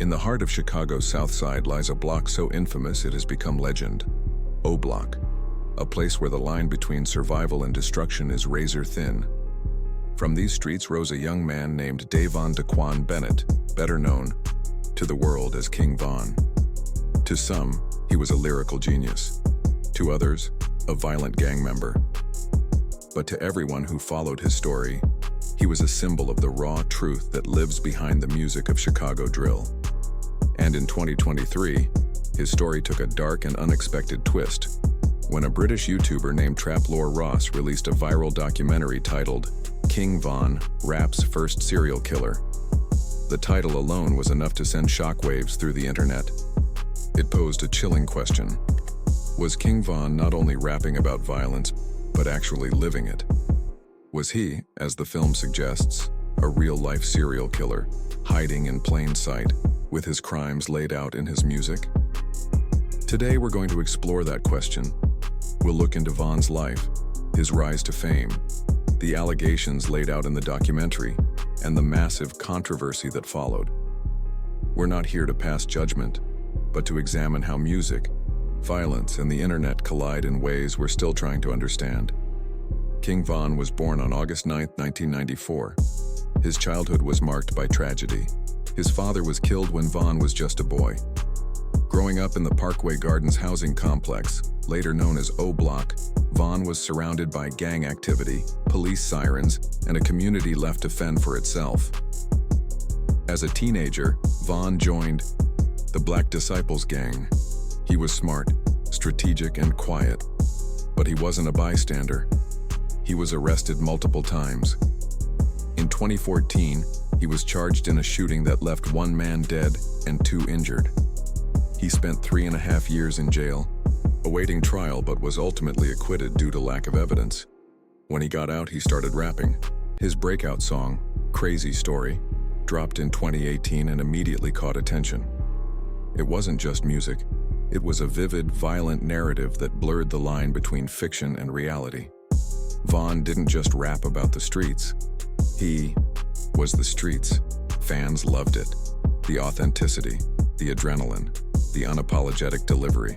In the heart of Chicago's South Side lies a block so infamous it has become legend. O Block, a place where the line between survival and destruction is razor thin. From these streets rose a young man named Davon Daquan Bennett, better known to the world as King Von. To some, he was a lyrical genius. To others, a violent gang member. But to everyone who followed his story, he was a symbol of the raw truth that lives behind the music of Chicago drill. And in 2023, his story took a dark and unexpected twist when a British YouTuber named Traplore Ross released a viral documentary titled King Von, Rap's First Serial Killer. The title alone was enough to send shockwaves through the internet. It posed a chilling question. Was King Von not only rapping about violence, but actually living it? Was he, as the film suggests, a real-life serial killer, hiding in plain sight, with his crimes laid out in his music? Today we're going to explore that question. We'll look into Von's life, his rise to fame, the allegations laid out in the documentary, and the massive controversy that followed. We're not here to pass judgment, but to examine how music, violence, and the internet collide in ways we're still trying to understand. King Von was born on August 9, 1994. His childhood was marked by tragedy. His father was killed when Von was just a boy. Growing up in the Parkway Gardens housing complex, later known as O Block, Von was surrounded by gang activity, police sirens, and a community left to fend for itself. As a teenager, Von joined the Black Disciples gang. He was smart, strategic, and quiet, but he wasn't a bystander. He was arrested multiple times. In 2014, he was charged in a shooting that left one man dead and 2 injured. He spent 3.5 years in jail, awaiting trial, but was ultimately acquitted due to lack of evidence. When he got out, he started rapping. His breakout song, Crazy Story, dropped in 2018 and immediately caught attention. It wasn't just music. It was a vivid, violent narrative that blurred the line between fiction and reality. Von didn't just rap about the streets. He was the streets. Fans loved it. The authenticity, the adrenaline, the unapologetic delivery.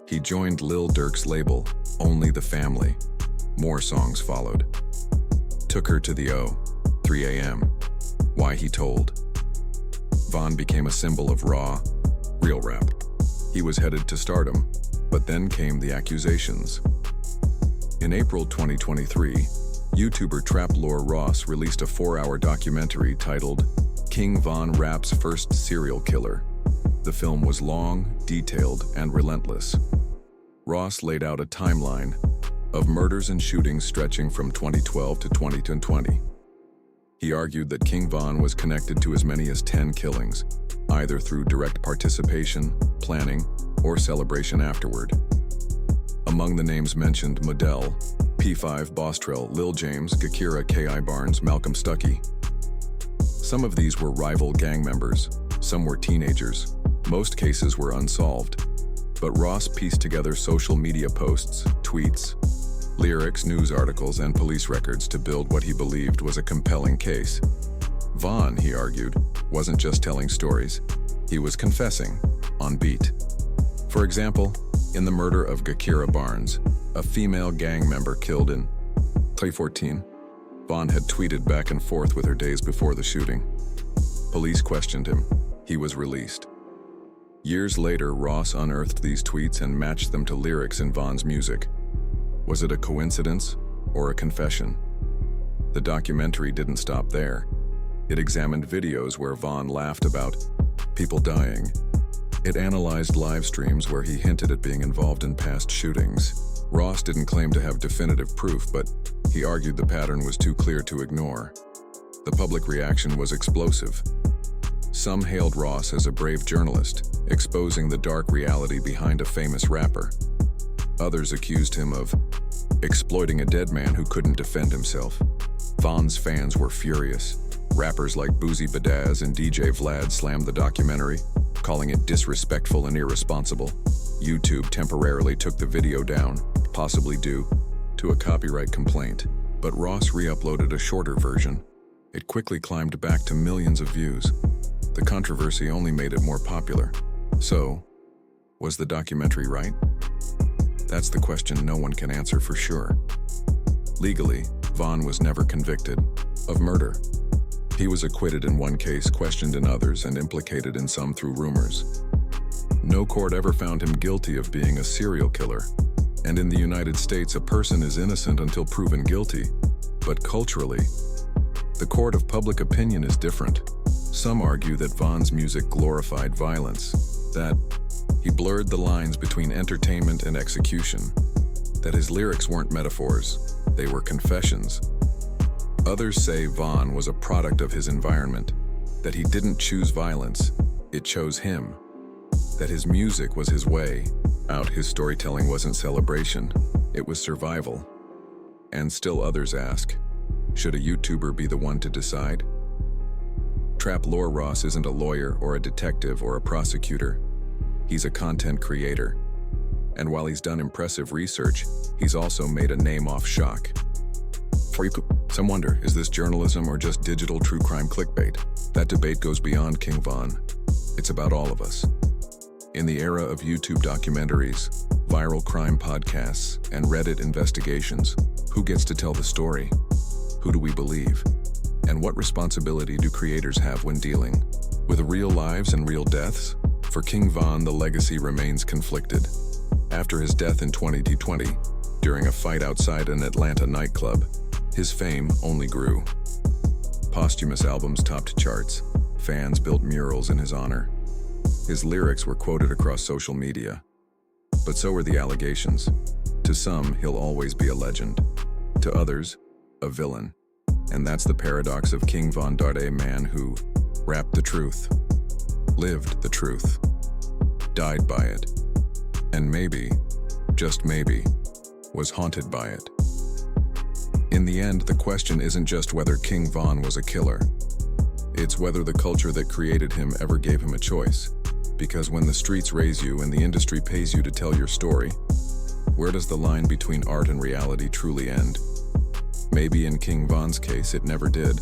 He joined Lil Durk's label, Only the Family. More songs followed. Took Her to the O, 3 a.m., Why He Told. Von became a symbol of raw, real rap. He was headed to stardom, but then came the accusations. In April 2023, YouTuber Traplore Ross released a 4-hour documentary titled King Von, Rap's First Serial Killer. The film was long, detailed, and relentless. Ross laid out a timeline of murders and shootings stretching from 2012 to 2020. He argued that King Von was connected to as many as 10 killings, either through direct participation, planning, or celebration afterward. Among the names mentioned, Modell, P5, Bostrel, Lil James, Gakira, K.I. Barnes, Malcolm Stuckey. Some of these were rival gang members, some were teenagers. Most cases were unsolved. But Ross pieced together social media posts, tweets, lyrics, news articles, and police records to build what he believed was a compelling case. Von, he argued, wasn't just telling stories. He was confessing, on beat. For example, in the murder of Gakira Barnes, a female gang member killed in 2014, Von had tweeted back and forth with her days before the shooting. Police questioned him. He was released. Years later, Ross unearthed these tweets and matched them to lyrics in Von's music. Was it a coincidence or a confession? The documentary didn't stop there. It examined videos where Von laughed about people dying. It analyzed live streams where he hinted at being involved in past shootings. Ross didn't claim to have definitive proof, but he argued the pattern was too clear to ignore. The public reaction was explosive. Some hailed Ross as a brave journalist, exposing the dark reality behind a famous rapper. Others accused him of exploiting a dead man who couldn't defend himself. Von's fans were furious. Rappers like Boozy Badazz and DJ Vlad slammed the documentary, calling it disrespectful and irresponsible. YouTube temporarily took the video down, possibly due to a copyright complaint, but Ross re-uploaded a shorter version. It quickly climbed back to millions of views. The controversy only made it more popular. So, was the documentary right? That's the question no one can answer for sure. Legally, Vaughn was never convicted of murder. He was acquitted in one case, questioned in others, and implicated in some through rumors. No court ever found him guilty of being a serial killer. And in the United States, a person is innocent until proven guilty. But culturally, the court of public opinion is different. Some argue that Vaughn's music glorified violence, that he blurred the lines between entertainment and execution, that his lyrics weren't metaphors, they were confessions. Others say Vaughn was a product of his environment, that he didn't choose violence, it chose him, that his music was his way out, his storytelling wasn't celebration, it was survival. And still others ask, should a YouTuber be the one to decide? Trap Lore Ross isn't a lawyer or a detective or a prosecutor. He's a content creator. And while he's done impressive research, he's also made a name off shock. Some wonder, is this journalism or just digital true crime clickbait? That debate goes beyond King Von. It's about all of us. In the era of YouTube documentaries, viral crime podcasts, and Reddit investigations, who gets to tell the story? Who do we believe? And what responsibility do creators have when dealing with real lives and real deaths? For King Von, the legacy remains conflicted. After his death in 2020, during a fight outside an Atlanta nightclub, his fame only grew. Posthumous albums topped charts. Fans built murals in his honor. His lyrics were quoted across social media. But so were the allegations. To some, he'll always be a legend. To others, a villain. And that's the paradox of King Von, a man who rapped the truth, lived the truth, died by it, and maybe, just maybe, was haunted by it. In the end, the question isn't just whether King Von was a killer. It's whether the culture that created him ever gave him a choice. Because when the streets raise you and the industry pays you to tell your story, where does the line between art and reality truly end? Maybe in King Von's case, it never did.